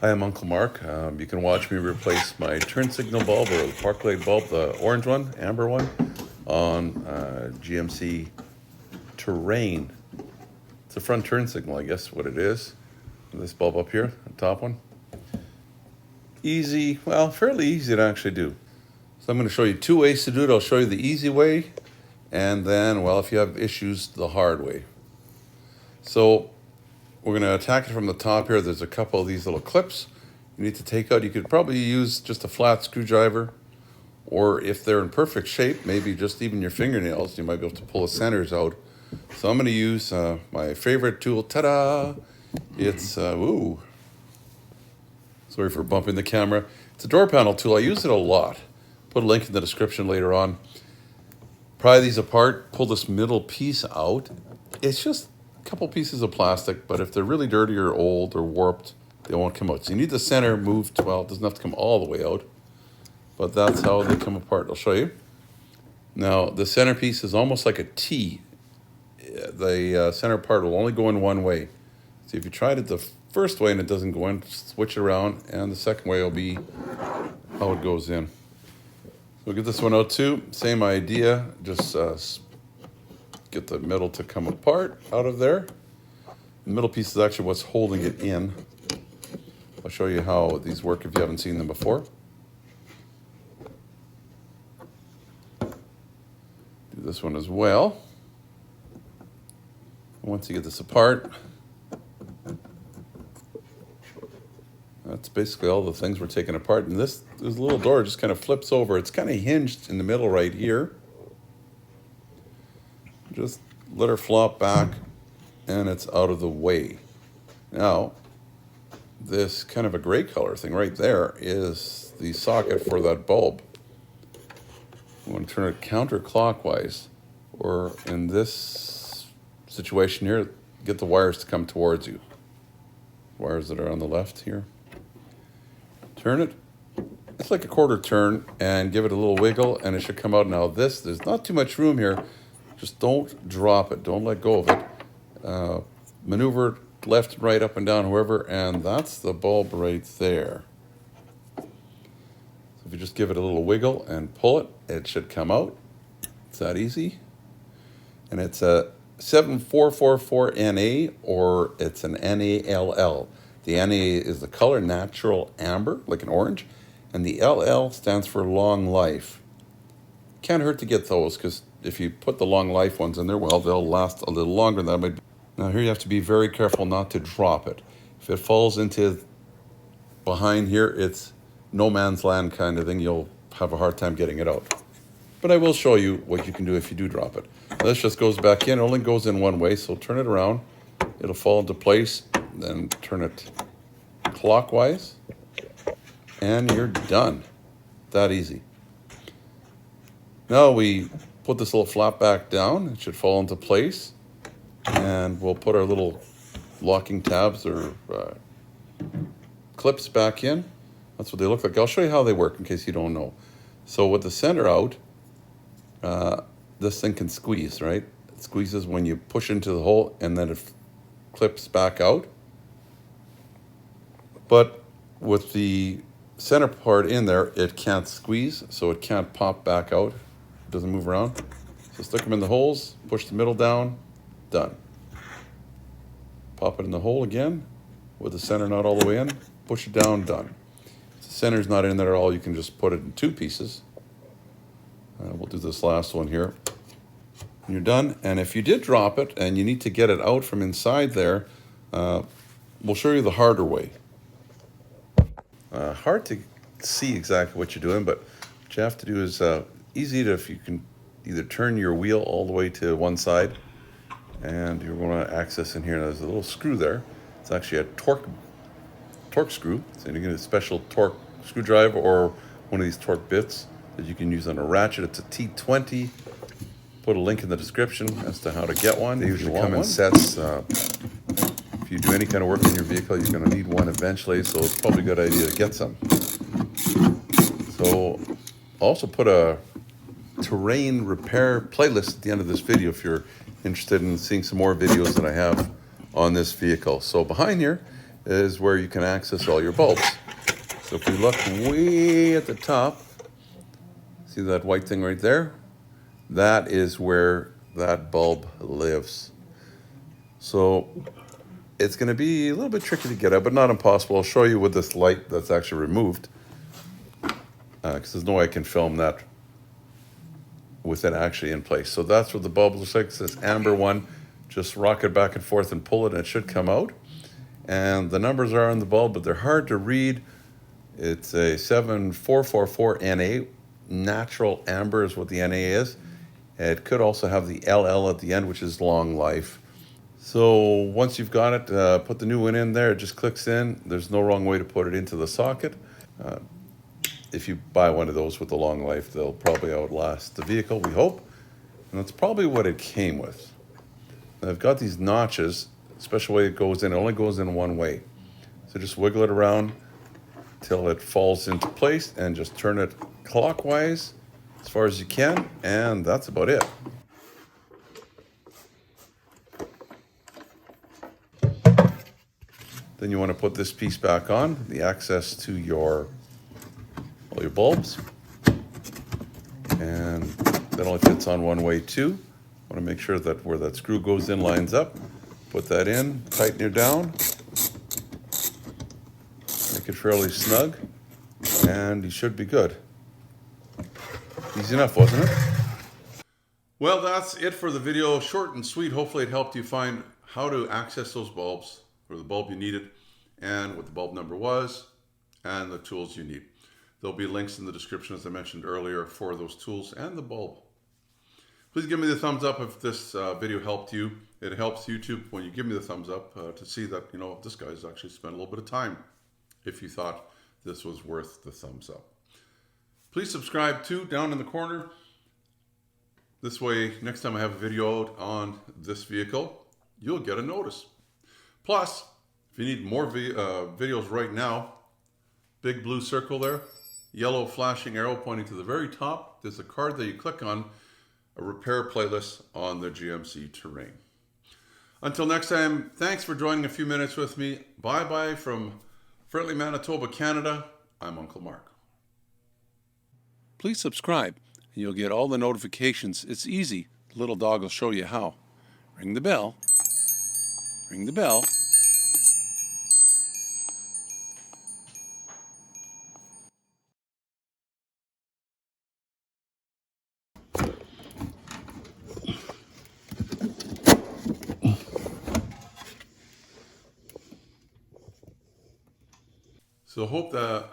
Hi, I'm Uncle Mark. You can watch me replace my turn signal bulb or the park light bulb, the orange one, amber one, on GMC Terrain. It's a front turn signal, I guess what it is. This bulb up here, the top one. Easy, well, fairly easy to actually do. So I'm going to show you two ways to do it. I'll show you the easy way, and then, well, if you have issues, the hard way. So we're going to attack it from the top here. There's a couple of these little clips you need to take out. You could probably use just a flat screwdriver, or if they're in perfect shape, maybe just even your fingernails, you might be able to pull the centers out. So I'm going to use my favorite tool. Ta-da! It's, sorry for bumping the camera. It's a door panel tool. I use it a lot. Put a link in the description later on. Pry these apart, pull this middle piece out. It's just a couple pieces of plastic, but if they're really dirty or old or warped, they won't come out. So you need the center moved. Well, it doesn't have to come all the way out, but that's how they come apart. I'll show you. Now, the center piece is almost like a T. The center part will only go in one way. So if you tried it the first way and it doesn't go in, switch it around, and the second way will be how it goes in. So we'll get this one out too. Same idea, just get the middle to come apart out of there. The middle piece is actually what's holding it in. I'll show you how these work if you haven't seen them before. Do this one as well. Once you get this apart, that's basically all the things we're taking apart. And this little door just kind of flips over. It's kind of hinged in the middle right here. Just let her flop back and it's out of the way. Now, this kind of a gray color thing right there is the socket for that bulb. You want to turn it counterclockwise, or in this situation here, get the wires to come towards you. Wires that are on the left here. Turn it. It's like a quarter turn and give it a little wiggle and it should come out. Now there's not too much room here. Just don't drop it. Don't let go of it. Maneuver left, right, up and down, wherever, and that's the bulb right there. So if you just give it a little wiggle and pull it, it should come out. It's that easy. And it's a 7444 NA, or it's an NALL. The NA is the color natural amber, like an orange, and the LL stands for long life. Can't hurt to get those, because if you put the long life ones in there, well, they'll last a little longer than that. Now here you have to be very careful not to drop it. If it falls into behind here, it's no man's land kind of thing. You'll have a hard time getting it out. But I will show you what you can do if you do drop it. This just goes back in. It only goes in one way, so turn it around. It'll fall into place. Then turn it clockwise, and you're done. That easy. Now we put this little flap back down. It should fall into place, and we'll put our little locking tabs or clips back in. That's what they look like. I'll show you how they work in case you don't know. So with the center out, this thing can squeeze, right? It squeezes when you push into the hole, and then it clips back out. But with the center part in there, it can't squeeze, so it can't pop back out. It doesn't move around. So stick them in the holes, push the middle down, done. Pop it in the hole again with the center not all the way in, push it down, done. If the center's not in there at all, you can just put it in two pieces. We'll do this last one here. And you're done. And if you did drop it and you need to get it out from inside there, we'll show you the harder way. Hard to see exactly what you're doing, but what you have to do is easy to, if you can either turn your wheel all the way to one side, and you're going to access in here. There's a little screw there. It's actually a torque screw. So you get a special torque screwdriver or one of these torque bits that you can use on a ratchet. It's a T20. Put a link in the description as to how to get one. They usually come in sets. If you do any kind of work in your vehicle, you're going to need one eventually, so it's probably a good idea to get some. So I'll also put a terrain repair playlist at the end of this video if you're interested in seeing some more videos that I have on this vehicle. So behind here, is where you can access all your bulbs. So if we look way at the top, see that white thing right there? That is where that bulb lives. So it's going to be a little bit tricky to get at, but not impossible. I'll show you with this light that's actually removed, because there's no way I can film that with it actually in place. So that's what the bulb looks like. It's this amber one. Just rock it back and forth and pull it, and it should come out. And the numbers are on the bulb, but they're hard to read. It's a 7444 NA. Natural amber is what the NA is. It could also have the LL at the end, which is long life. So once you've got it, put the new one in there. It just clicks in. There's no wrong way to put it into the socket. If you buy one of those with the long life, they'll probably outlast the vehicle, we hope. And that's probably what it came with. Now, I've got these notches, especially the way it goes in. It only goes in one way. So just wiggle it around till it falls into place and just turn it clockwise as far as you can, and that's about it. Then you want to put this piece back on, the access to all your bulbs. And that only fits on one way too. Want to make sure that where that screw goes in lines up. Put that in, tighten it down, make it fairly snug, and you should be good. Easy enough, wasn't it? Well, that's it for the video. Short and sweet. Hopefully it helped you find how to access those bulbs, or the bulb you needed, and what the bulb number was, and the tools you need. There'll be links in the description, as I mentioned earlier, for those tools and the bulb. Please give me the thumbs up if this video helped you. It helps YouTube when you give me the thumbs up to see that, you know, this guy's actually spent a little bit of time if you thought this was worth the thumbs up. Please subscribe too, down in the corner. This way, next time I have a video out on this vehicle, you'll get a notice. Plus, if you need more videos right now, big blue circle there, yellow flashing arrow pointing to the very top, there's a card that you click on, a repair playlist on the GMC Terrain. Until next time, thanks for joining a few minutes with me. Bye-bye from friendly Manitoba, Canada. I'm Uncle Mark. Please subscribe, and you'll get all the notifications. It's easy. The little dog will show you how. Ring the bell. Ring the bell. So hope that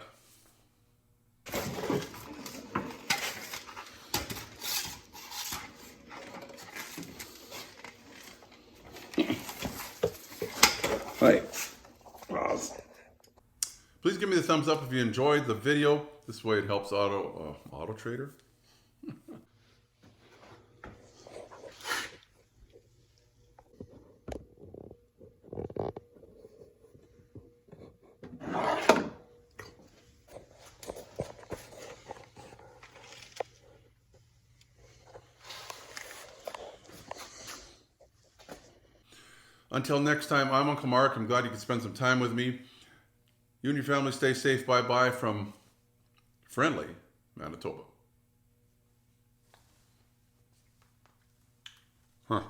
Hi. Please give me the thumbs up if you enjoyed the video. This way it helps Auto Trader. Until next time, I'm Uncle Mark. I'm glad you could spend some time with me. You and your family stay safe. Bye-bye from friendly Manitoba. Huh.